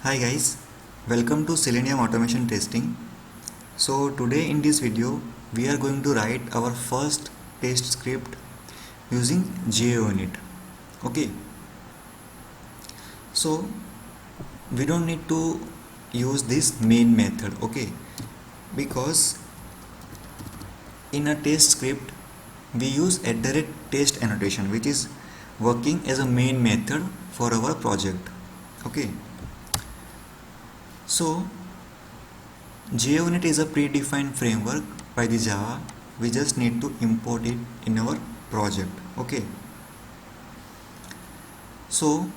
Hi guys, welcome to Selenium automation testing. So today in this video we are going to write our first test script using JUnit. Okay, so we don't need to use this main method, okay, because in a test script we use @test annotation, which is working as a main method for our project. Okay, so JUnit is a predefined framework by the Java. We just need to import it in our project. Okay. So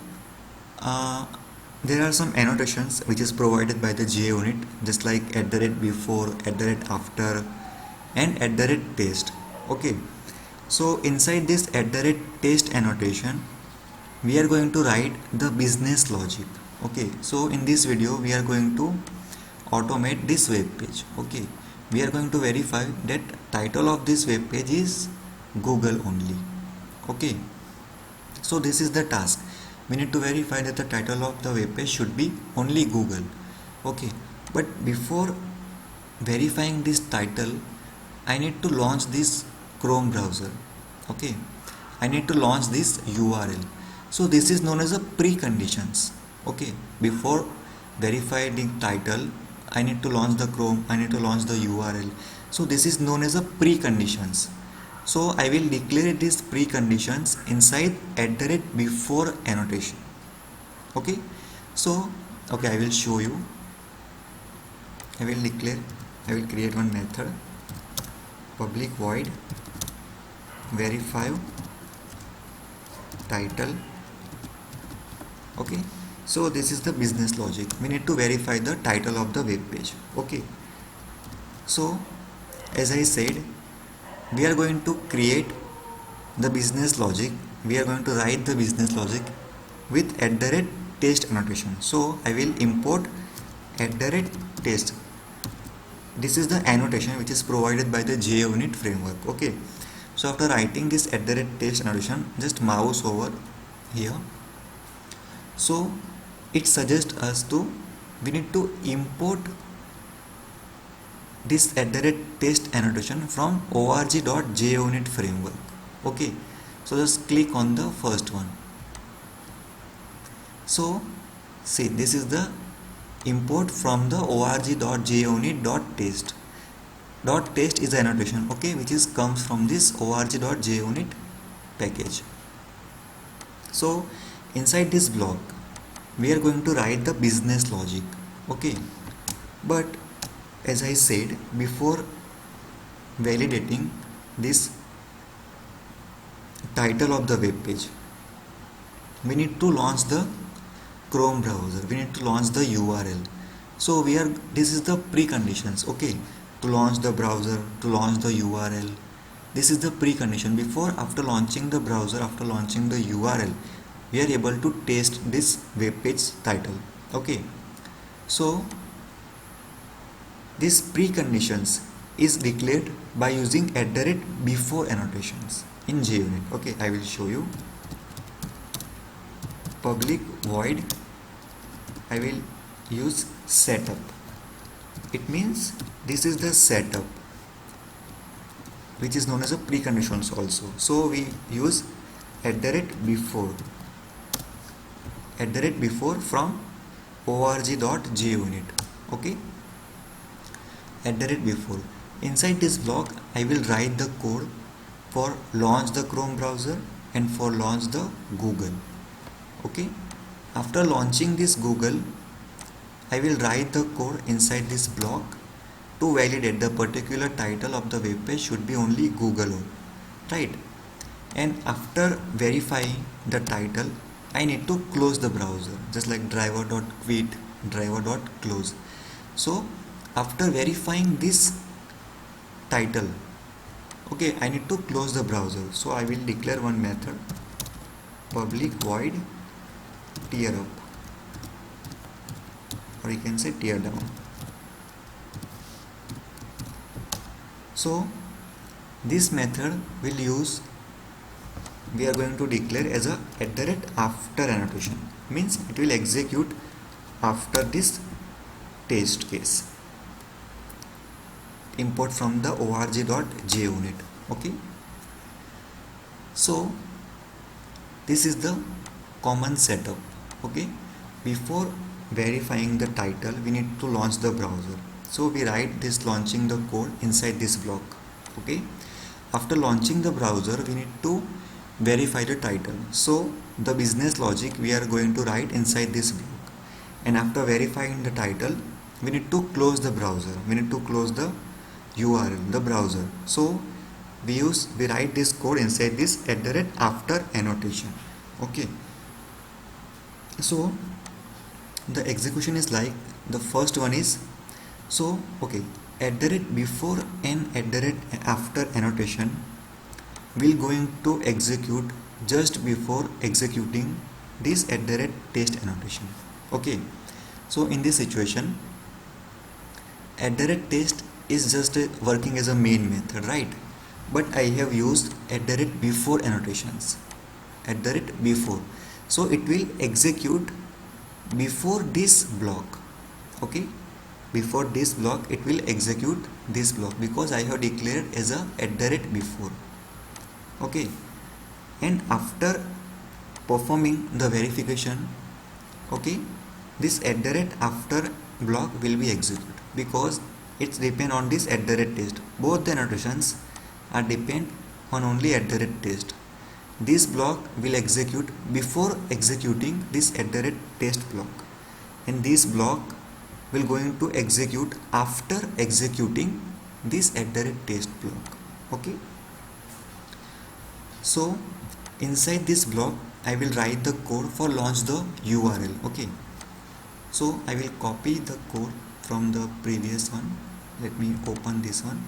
there are some annotations which is provided by the JUnit, just like @before, @after, and @test. Okay. So inside this @test annotation, we are going to write the business logic. Okay. So in this video, we are going to automate this web page. Okay, we are going to verify that title of this web page is Google only. Okay, so this is the task. We need to verify that the title of the web page should be only Google. Okay, but before verifying this title, I need to launch this Chrome browser. Okay, I need to launch this URL. So this is known as a preconditions. Okay, before verify the title, I need to launch the Chrome, I need to launch the URL. So this is known as a preconditions. So I will declare these preconditions inside @before annotation. Okay, so I will show you. I will create one method, public void verify title. Okay, so this is the business logic. We need to verify the title of the web page. Okay, so as I said, we are going to create the business logic. We are going to write the business logic with @test annotation. So I will import @test. This is the annotation which is provided by the JUnit framework. Okay, so after writing this @test annotation, just mouse over here. So it suggests us we need to import this @test annotation from org.junit framework. Okay, so just click on the first one. So see, this is the import from the org.junit.test. .test is the annotation, okay, which is comes from this org.junit package. So inside this block we are going to write the business logic. Okay, but as I said, before validating this title of the web page, we need to launch the Chrome browser, we need to launch the URL. So this is the preconditions. Okay, to launch the browser, to launch the URL, this is the precondition. After launching the browser, after launching the URL, we are able to test this web page title. Okay, so this preconditions is declared by using @before annotations in JUnit. Okay, I will show you. Public void, I will use setup. It means this is the setup, which is known as a preconditions also. So we use @before from org.junit. Okay, @before. Inside this block I will write the code for launch the Chrome browser and for launch the Google. Okay, after launching this Google, I will write the code inside this block to validate the particular title of the web page should be only Google, right? And after verifying the title, I need to close the browser, just like driver.quit, driver.close. So after verifying this title, okay, I need to close the browser. So I will declare one method, public void tear up, or you can say tear down. So this method will use, we are going to declare as a @after annotation, means it will execute after this test case. Import from the org.junit. Okay, so this is the common setup. Okay, before verifying the title we need to launch the browser, so we write this launching the code inside this block. Okay, after launching the browser we need to verify the title, so the business logic we are going to write inside this block. And after verifying the title we need to close the browser, we need to close the URL, the browser. So we write this code inside this @after annotation. Okay, so the execution is like the first one is, so okay, @before and @after annotation will going to execute just before executing this @test annotation. Okay, so in this situation @test is just working as a main method, right? But I have used @before annotations, @before, so it will execute before this block. Okay, before this block it will execute this block because I have declared as a @before. Okay, and after performing the verification, okay, this @after block will be executed because it's depend on this @test. Both the annotations are depend on only @test. This block will execute before executing this @test block, and this block will going to execute after executing this @test block. Okay, so inside this block I will write the code for launch the URL. Okay, so I will copy the code from the previous one. Let me open this one.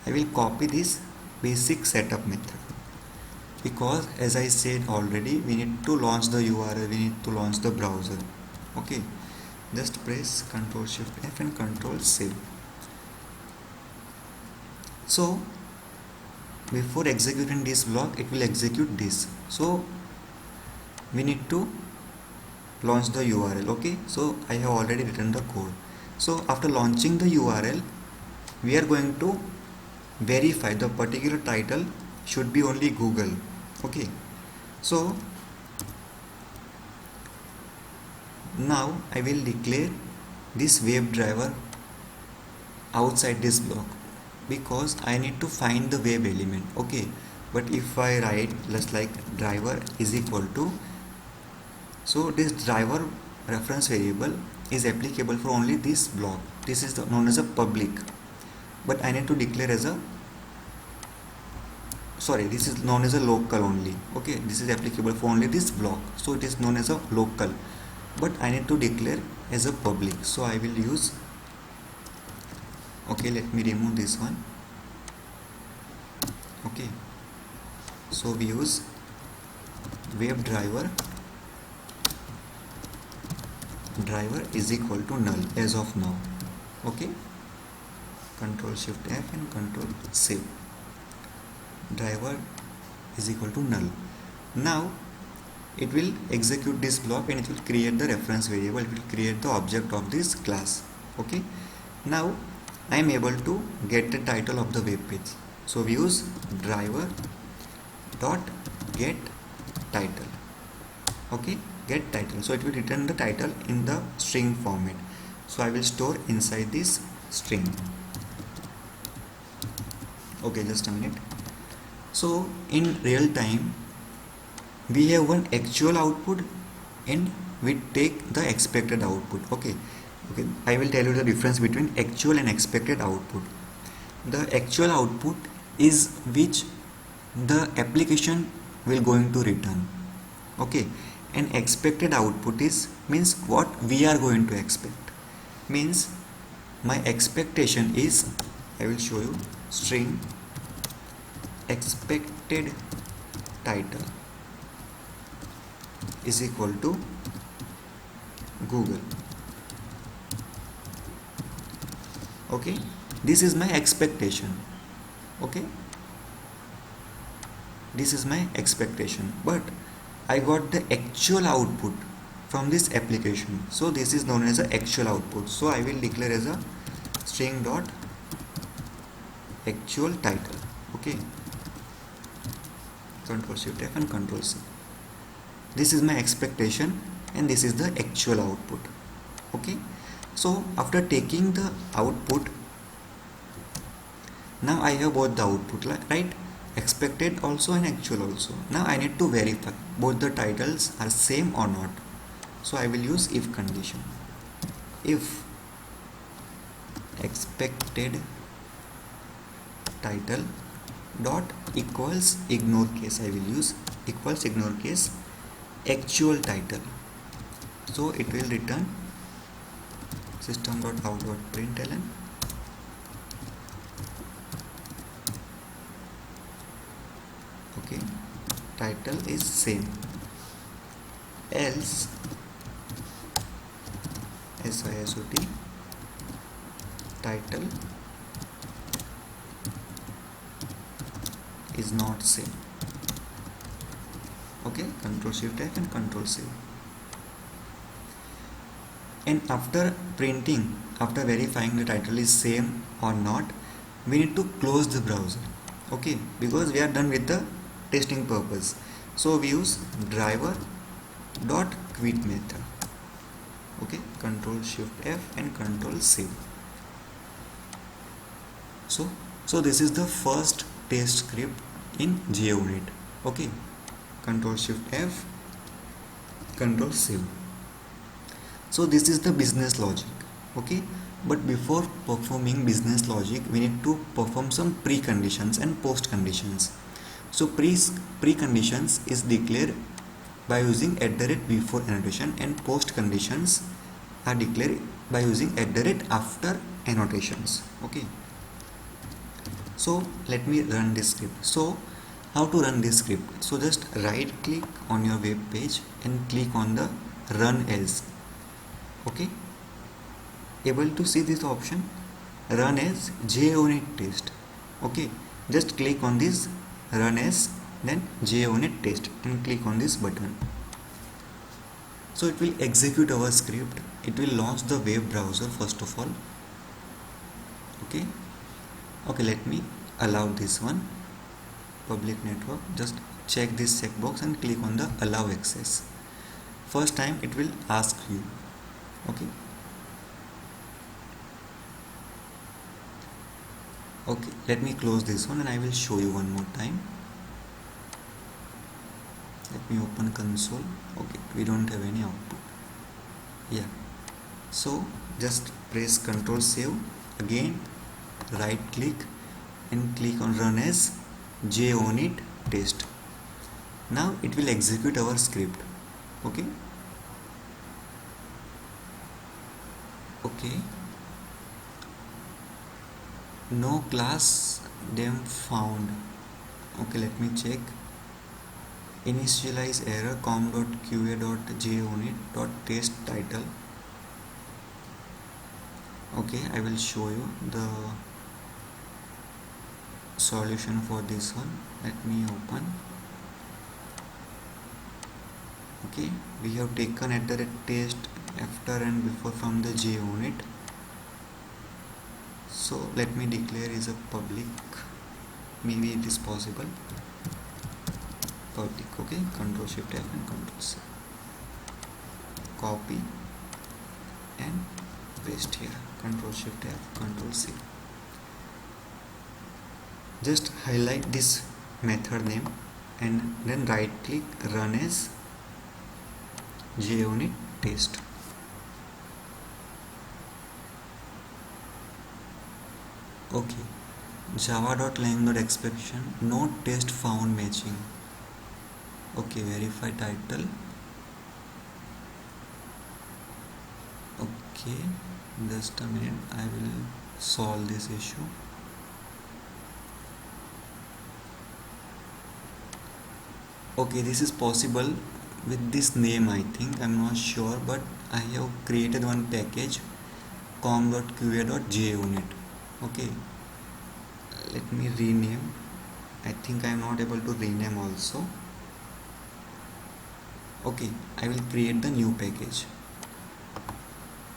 I will copy this basic setup method because as I said already we need to launch the URL, we need to launch the browser. Okay, just press Ctrl Shift F and Ctrl save. So before executing this block it will execute this, so we need to launch the URL. Okay, so I have already written the code. So after launching the URL we are going to verify the particular title should be only Google. Okay, so now I will declare this WebDriver outside this block because I need to find the web element. Okay, but if I write just like driver is equal to, so this driver reference variable is applicable for only this block. This is known as a public, but I need to declare as a, sorry, this is known as a local only. Okay, this is applicable for only this block, so it is known as a local, but I need to declare as a public, so I will use, okay, let me remove this one. Okay, so we use WebDriver is equal to null as of now. Okay, Ctrl Shift F and Ctrl save. Driver is equal to null. Now it will execute this block and it will create the reference variable, it will create the object of this class. Okay, now I am able to get the title of the web page, so we use driver dot get title. Okay, get title, so it will return the title in the string format, so I will store inside this string. Okay, just a minute. So in real time we have one actual output and we take the expected output. Okay, I will tell you the difference between actual and expected output. The actual output is which the application will going to return. Okay, and expected output is means what we are going to expect. Means my expectation is, I will show you, string expected title is equal to Google. Okay, this is my expectation. Okay, this is my expectation, but I got the actual output from this application. So this is known as a actual output. So I will declare as a string dot actual title. Okay, Control Shift F and Control C. This is my expectation and this is the actual output. Okay, so after taking the output, now I have both the output, right? Expected also and actual also. Now I need to verify both the titles are same or not. So I will use if condition. If expected title dot equals ignore case, I will use equals ignore case actual title. So it will return system.out.println okay, title is same, else SISOT title is not same. Okay, Control Shift F and Control C. And after printing, after verifying the title is same or not, we need to close the browser. Okay, because we are done with the testing purpose. So we use driver dot quit method. Okay, Control Shift F and Control C. So this is the first test script in JUnit. Okay, Control Shift F, Control C. So this is the business logic. Okay, but before performing business logic, we need to perform some preconditions and post conditions. So preconditions is declared by using @before annotation, and post conditions are declared by using @after annotations. Okay, so let me run this script. So how to run this script? So just right click on your web page and click on the run as. Okay, able to see this option, run as JUnit test. Okay, just click on this run as, then JUnit test, and click on this button. So it will execute our script. It will launch the web browser first of all. Okay, let me allow this one, public network. Just check this checkbox and click on the allow access. First time it will ask you. Okay, let me close this one and I will show you one more time. Let me open console. Okay, we don't have any output. Yeah, so just press Ctrl save, again right click and click on run as JUnit test. Now it will execute our script. Okay, no class dem found. Okay, let me check. Initialize error com.qa.junit.test title. Okay, I will show you the solution for this one. Let me open. Okay, we have taken @test after and before from the JUnit. So let me declare is a public, maybe it is possible, public. Okay, Control Shift F and Control C, copy and paste here, Control Shift F, Control C. Just highlight this method name and then right click, run as JUnit test. Okay, java.lang.exception, no test found matching. Okay, verify title. Okay, just a minute, I will solve this issue. Okay, this is possible with this name, I think. I'm not sure, but I have created one package com.qa.junit. Okay, let me rename. I think I'm not able to rename also. Okay, I will create the new package.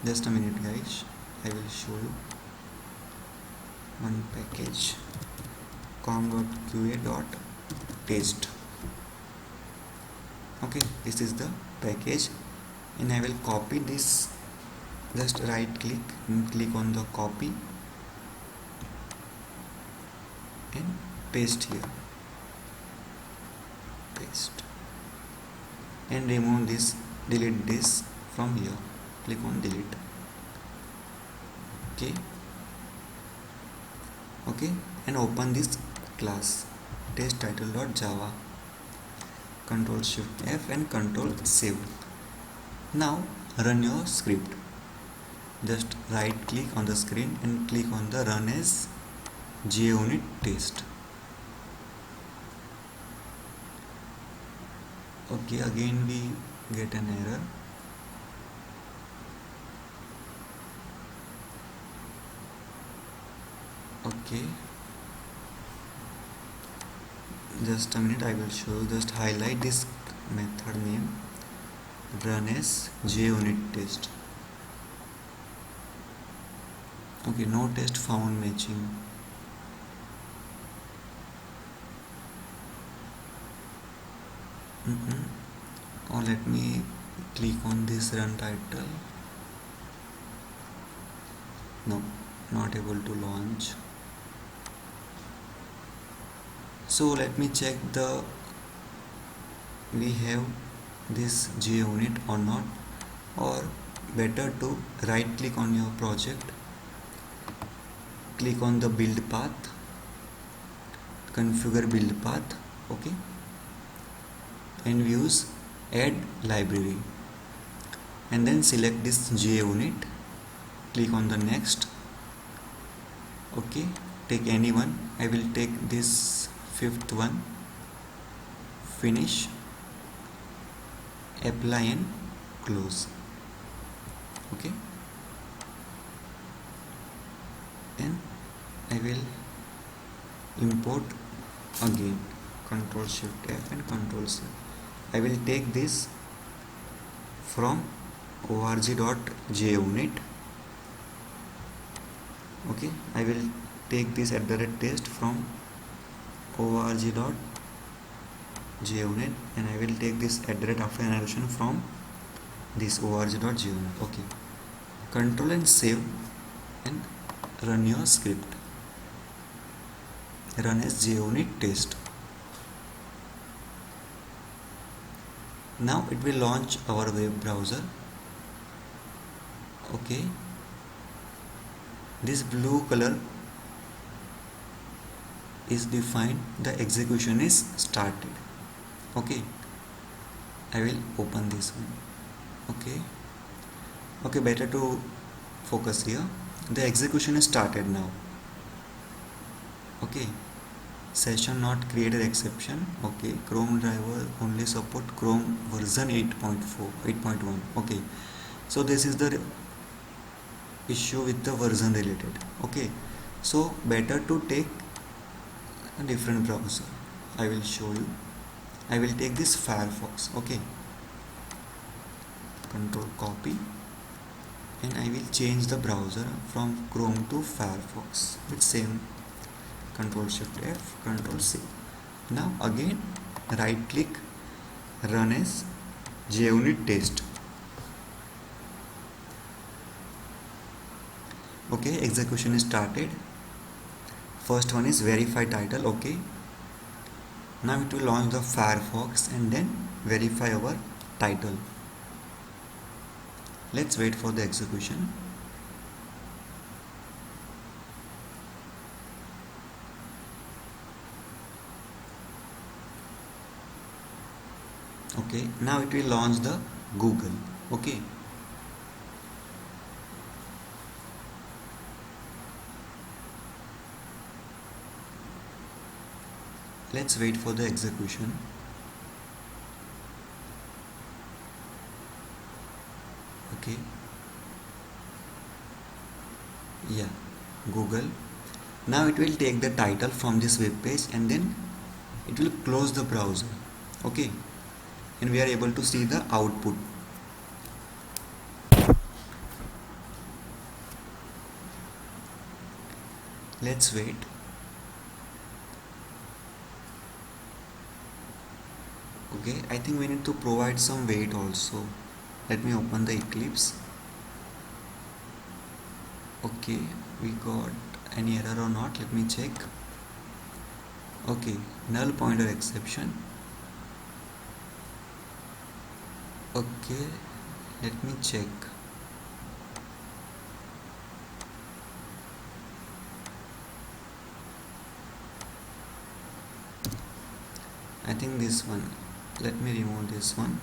Just a minute guys, I will show you one package com.qa.taste. Okay, this is the package, and I will copy this. Just right click and click on the copy and paste here, paste, and remove this, delete this from here, click on delete. Okay, and open this class test title.java, control shift F and control save. Now run your script. Just right click on the screen and click on the run as JUnit test. Okay, again we get an error. Okay, just a minute, I will show you. Just highlight this method name, run as JUnit test. Okay, no test found matching. Or let me click on this run title. No, not able to launch. So let me check we have this JUnit or not, or better to right click on your project, click on the build path, configure build path, okay, and use add library, and then select this JUnit, click on the next. Okay, take any one. I will take this fifth one, finish, apply and close. Okay, and I will import again, control shift F and control C. I will take this from org.junit. Okay, I will take this @test from org.junit, and I will take this after annotation from this org.junit. Okay, control and save and run your script. Run as JUnit test. Now it will launch our web browser. Okay, this blue color is defined, the execution is started. Okay, I will open this one. Okay, better to focus here. The execution is started now. Okay, session not created exception. Okay, Chrome driver only support Chrome version 8.1. Okay, so this is the issue with the version related. Okay, so better to take a different browser. I will show you. I will take this Firefox. Okay, control copy, and I will change the browser from Chrome to Firefox with same, control shift F, control C. Now again right click, run as JUnit test. Okay, execution is started. First one is verify title. Okay, now it will launch the Firefox and then verify our title. Let's wait for the execution. Okay, now it will launch the Google. Okay, let's wait for the execution. Okay, yeah, Google. Now it will take the title from this web page and then it will close the browser. Okay, and we are able to see the output. Let's wait. Okay, I think we need to provide some wait also. Let me open the Eclipse. Okay, we got any error or not? Let me check. Okay, null pointer exception. Okay, let me check. I think this one. Let me remove this one.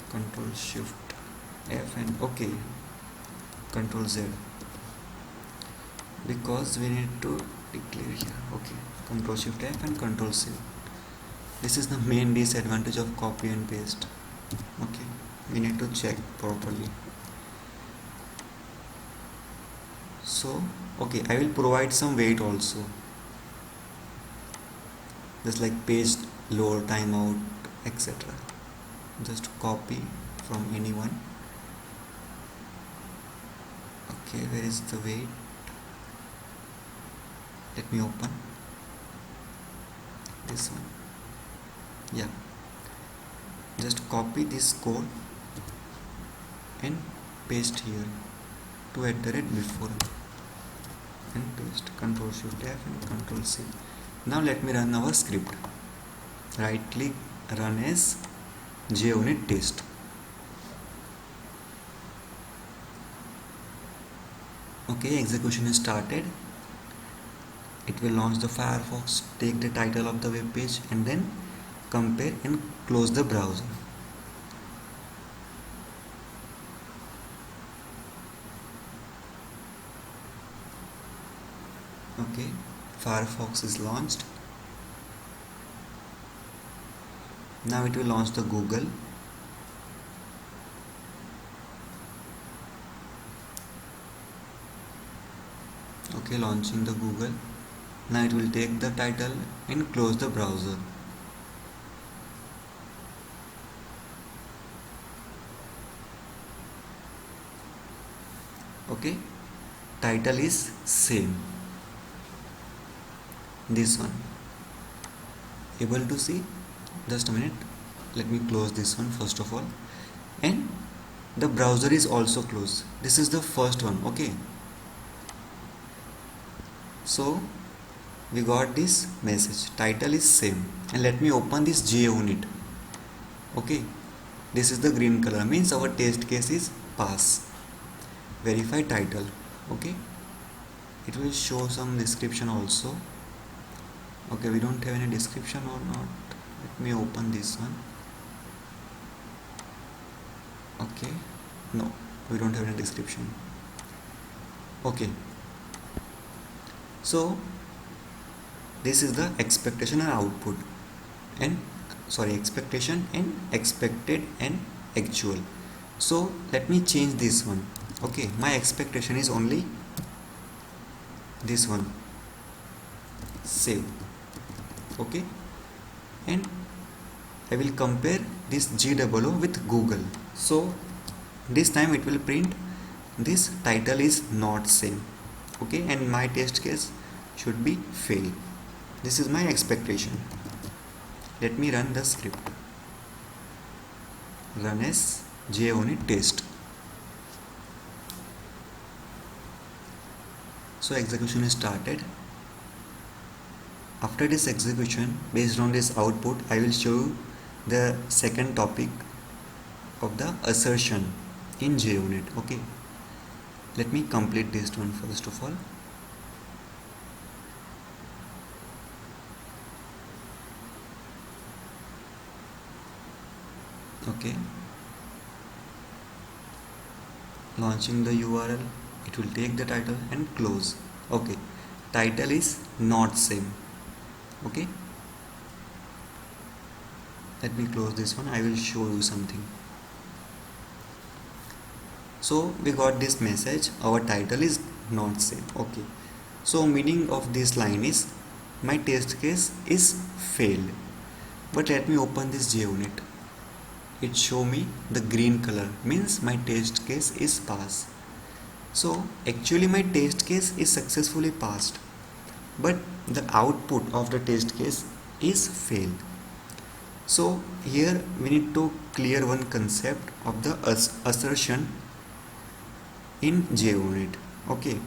Control Shift F and okay, Control Z, because we need to declare here. Okay, Control Shift F and Control C. This is the main disadvantage of copy and paste. Okay, we need to check properly. So okay, I will provide some wait also, just like page load, timeout, etc. Just copy from anyone. Okay, where is the wait? Let me open this one. Yeah, just copy this code and paste here to before and paste. Control Shift F and Control C. Now let me run our script. Right click, run as JUnit test. Okay, execution is started. It will launch the Firefox, take the title of the web page and then compare and close the browser. Okay, Firefox is launched. Now it will launch the Google. Okay, launching the Google. Now it will take the title and close the browser. Okay, title is same. This one, able to see? Just a minute, let me close this one first of all, and the browser is also closed. This is the first one. Okay, so we got this message, title is same, and let me open this JUnit. Okay, this is the green color, means our test case is pass. Verify title. Okay, it will show some description also. Okay, we don't have any description or not. Let me open this one. Okay, no, we don't have any description. Okay, so this is the expectation and output, and expectation and expected and actual. So let me change this one. Okay, my expectation is only this one, save. Okay, and I will compare this GOO with Google. So this time it will print this title is not same. Okay, and my test case should be fail. This is my expectation. Let me run the script. Run as JUnit test. So execution is started. After this execution, based on this output, I will show you the second topic of the assertion in JUnit. Okay, let me complete this one first of all. Okay, launching the URL, it will take the title and close. Okay, title is not same. Okay, let me close this one. I will show you something. So we got this message, our title is not same. Okay, so meaning of this line is my test case is failed. But let me open this JUnit. It show me the green color, means my test case is passed. So actually my test case is successfully passed, but the output of the test case is failed. So here we need to clear one concept of the assertion in JUnit. Okay,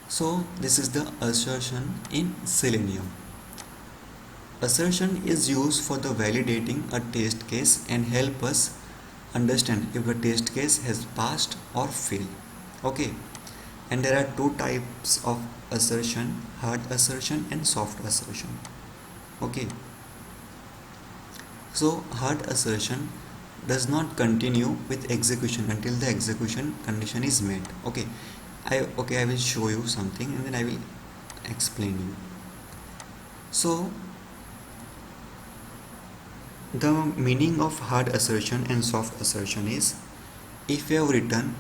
so this is the assertion in Selenium. Assertion is used for the validating a test case and help us understand if a test case has passed or failed. Okay, and there are two types of assertion: hard assertion and soft assertion. Okay, so hard assertion does not continue with execution until the execution condition is met. Okay, I will show you something and then I will explain you. So the meaning of hard assertion and soft assertion is, if you have written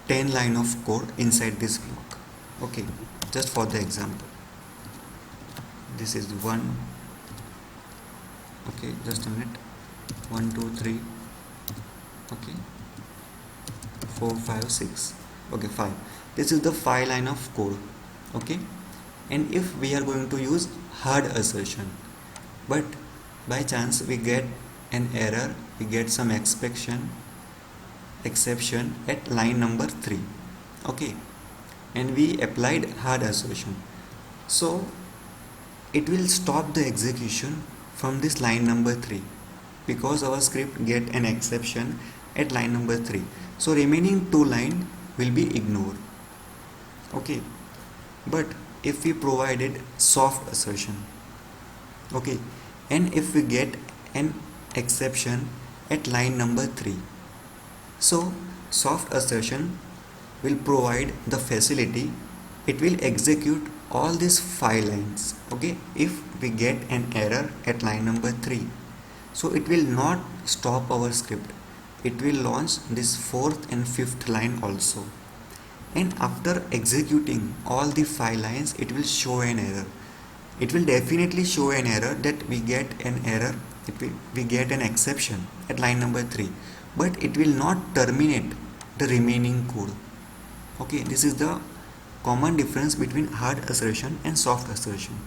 10 line of code inside this block. Okay, just for the example, this is 1. Okay, just a minute. 1 2 3. Okay, 4 5 6. Okay, 5. This is the 5 line of code. Okay, and if we are going to use hard assertion, but by chance we get an error, we get some exception at line number 3. Okay, and we applied hard assertion, so it will stop the execution from this line number 3 because our script get an exception at line number 3. So remaining 2 line will be ignored. Okay, but if we provided soft assertion, okay, and if we get an exception at line number 3, so soft assertion will provide the facility, it will execute all these 5 lines. Okay, if we get an error at line number 3, so it will not stop our script, it will launch this 4th and 5th line also, and after executing all the 5 lines it will show an error. It will definitely show an error that we get an error, we get an exception at line number 3, but it will not terminate the remaining code. Okay, this is the common difference between hard assertion and soft assertion.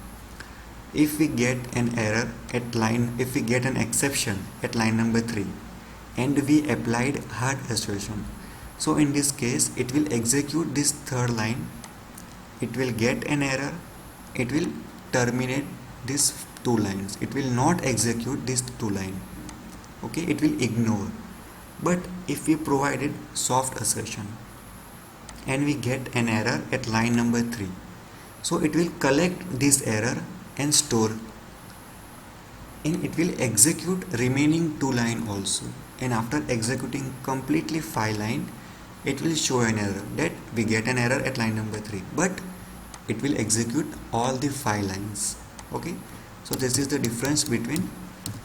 If we get an error at line, if we get an exception at line number 3 and we applied hard assertion, so in this case it will execute this 3rd line, it will get an error, it will terminate these 2 lines, it will not execute this 2 line. Okay, it will ignore. But if we provided soft assertion and we get an error at line number 3, so it will collect this error and store, and it will execute remaining 2 line also, and after executing completely 5 line it will show an error that we get an error at line number 3, but it will execute all the 5 lines. Okay, so this is the difference between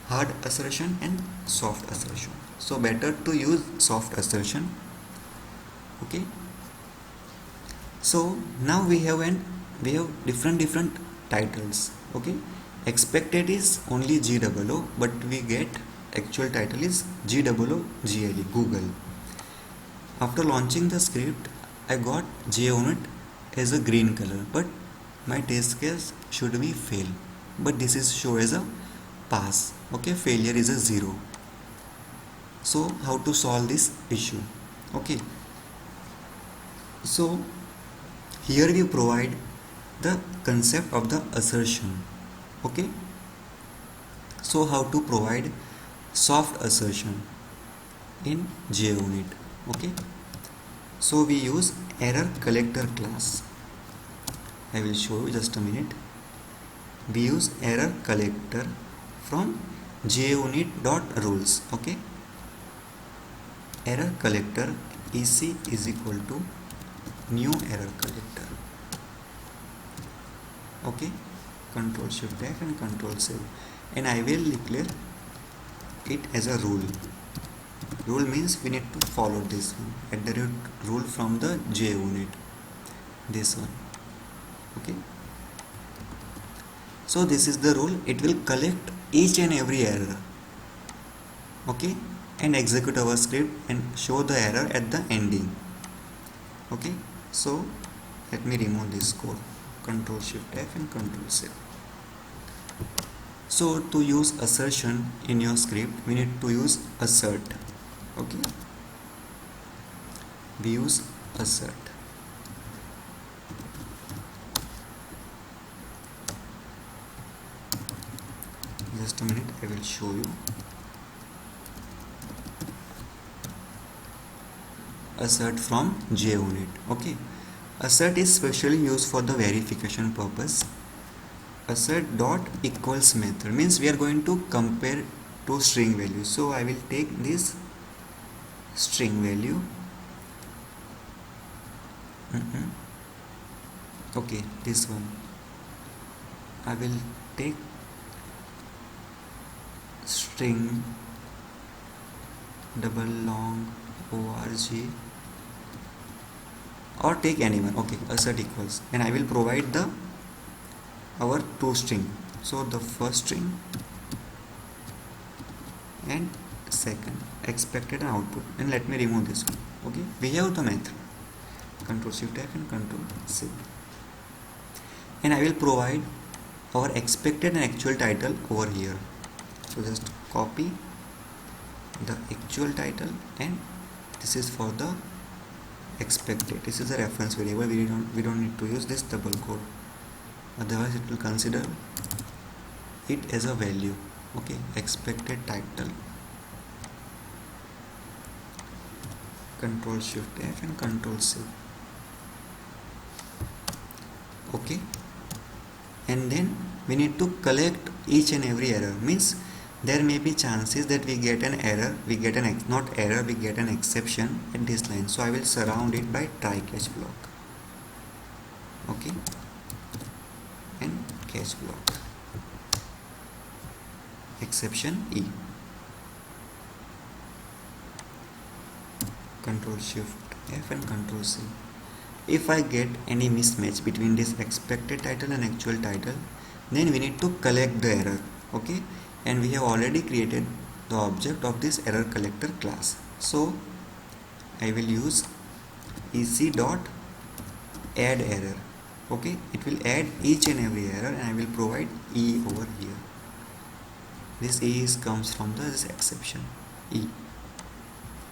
hard assertion and soft assertion. So better to use soft assertion. Okay, so now we have different titles. Okay, expected is only GOO, but we get actual title is GOOGLE, Google. After launching the script, I got JUnit as a green color, but my test case should be fail, but this is show as a pass. Okay, failure is a 0. So how to solve this issue? Okay, so here we provide the concept of the assertion. Okay, so how to provide soft assertion in JUnit? Okay, so we use error collector class. I will show you, just a minute. We use error collector from JUnit.rules. Okay, error collector EC is equal to new error collector. Okay, Control Shift F and Control Save, and I will declare it as a rule. Rule means we need to follow this one, at the rule from the JUnit, this one. Okay, So this is the rule. It will collect each and every error, okay, and execute our script and show the error at the ending. Okay, so let me remove this code. Control Shift F and Control Save. So to use assertion in your script, we need to use assert. Okay, we use assert. Just a minute, I will show you. Assert from JUnit. Okay, assert is specially used for the verification purpose. Assert dot equals method means we are going to compare two string values. So I will take this string value. Okay, this one I will take string double long org, or take anyone. Okay, assert equals, and I will provide the our two string. So the first string and second, expected and output, and let me remove this one. Okay, we have the method. Control Shift F and Control C, and I will provide our expected and actual title over here. So just copy the actual title, and this is for the expected. This is a reference variable. We don't need to use this double quote, otherwise it will consider it as a value. Okay, expected title. Control Shift F and Control C. Okay, and then we need to collect each and every error. Means there may be chances that we get an error, we get an we get an exception at this line. So I will surround it by try catch block. Okay, and catch block, exception E. Control Shift F and Control C. If I get any mismatch between this expected title and actual title, then we need to collect the error. Okay, and we have already created the object of this error collector class. So I will use ec dot add error. Okay, it will add each and every error, and I will provide E over here. This E comes from this exception E.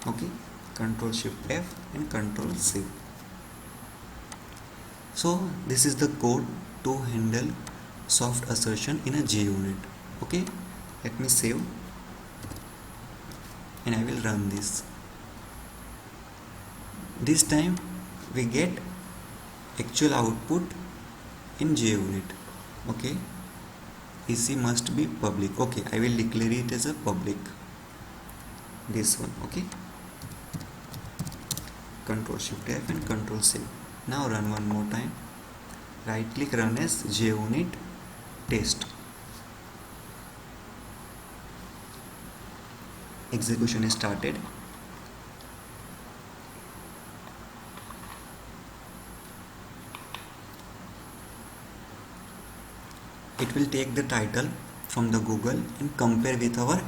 Okay, Control Shift F and Control C. So this is the code to handle soft assertion in a JUnit. Okay, let me save and I will run this. This time we get actual output in JUnit. Okay, EC must be public. Okay, I will declare it as a public, this one. Okay, Control Shift F and Control C. Now run one more time. Right click, run as JUnit test. Execution is started. It will take the title from the Google and compare with our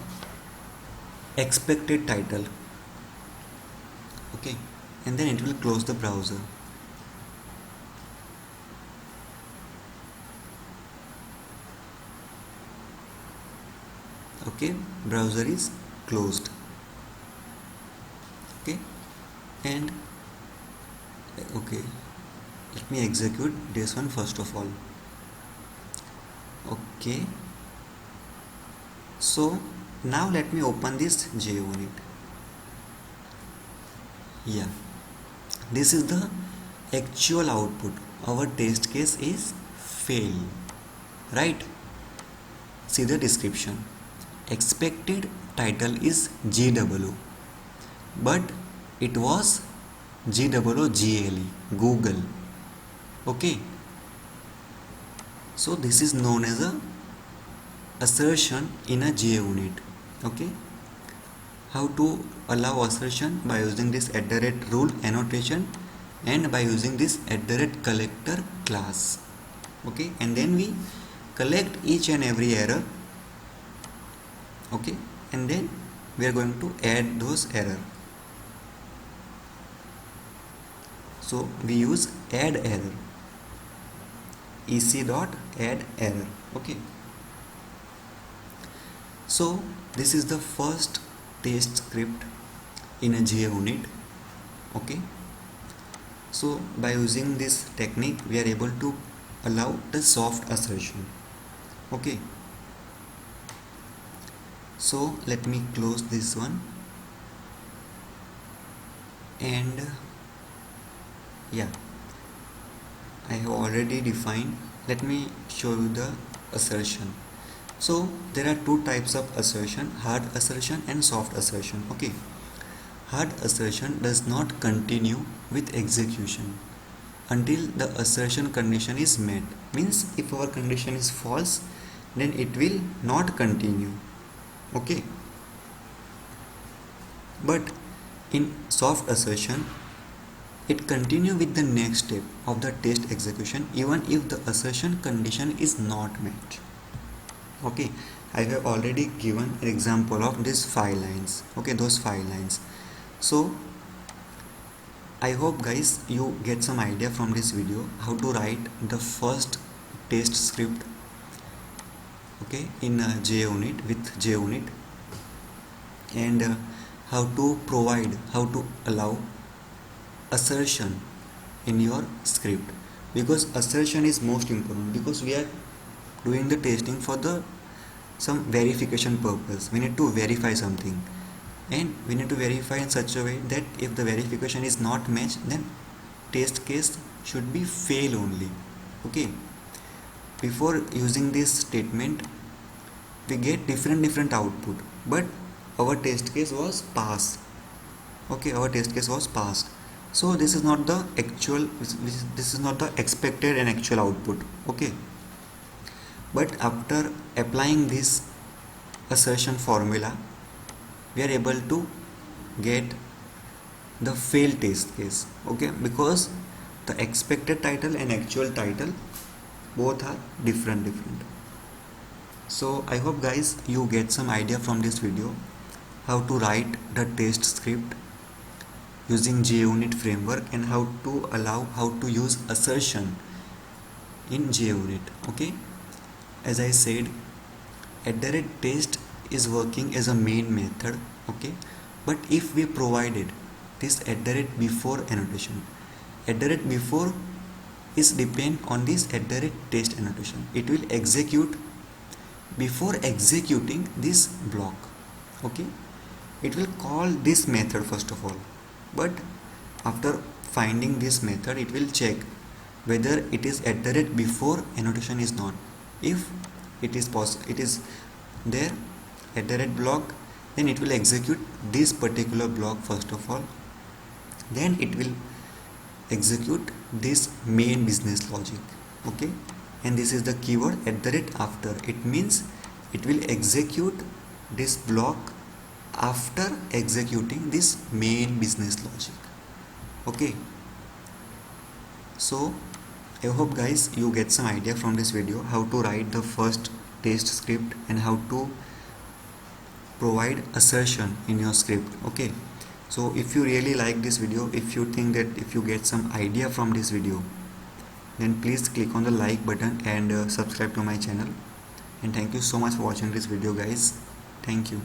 expected title. Okay, and then it will close the browser. Okay, browser is closed. Okay, and okay, let me execute this one first of all. Okay, so now let me open this JUnit. Yeah, this is the actual output. Our test case is fail, right? See the description. Expected title is GWO, but it was GWOGLE, Google. Okay, so this is known as a assertion in a JUnit. Okay, how to allow assertion? By using this @rule annotation and by using this @collector class. Okay, and then we collect each and every error, okay, and then we are going to add those error. So we use add error, ec dot add error, okay. So this is the first test script in a JUnit, okay. So by using this technique we are able to allow the soft assertion, okay. So let me close this one, and yeah, I have already defined. Let me show you the assertion. So there are two types of assertion, hard assertion and soft assertion, okay. Hard assertion does not continue with execution until the assertion condition is met. Means if our condition is false, then it will not continue, okay. But in soft assertion, it continue with the next step of the test execution even if the assertion condition is not met, okay. I have already given an example of these 5 lines, okay, those 5 lines. So I hope guys you get some idea from this video how to write the first test script, okay, in JUnit with JUnit, and how to provide, how to allow assertion in your script, because assertion is most important, because we are doing the testing for the some verification purpose. We need to verify something, and we need to verify in such a way that if the verification is not matched, then test case should be fail only, okay. Before using this statement we get different output, but our test case was pass, okay, our test case was passed. So this is not the actual, this is not the expected and actual output, okay. But after applying this assertion formula, we are able to get the fail test case, okay, because the expected title and actual title both are different. So I hope guys you get some idea from this video how to write the test script using JUnit framework, and how to allow, how to use assertion in JUnit, okay. As I said, @test is working as a main method, okay, but if we provided this @before annotation, @before is depend on this @test annotation. It will execute before executing this block, okay. It will call this method first of all, but after finding this method it will check whether it is @before annotation is not. If it is it is there @block, then it will execute this particular block first of all, then it will execute this main business logic, okay. And this is the keyword @after. It means it will execute this block after executing this main business logic, okay. So I hope guys you get some idea from this video how to write the first test script and how to provide assertion in your script, okay. So if you really like this video, if you think that if you get some idea from this video, then please click on the like button and subscribe to my channel. And thank you so much for watching this video guys. Thank you.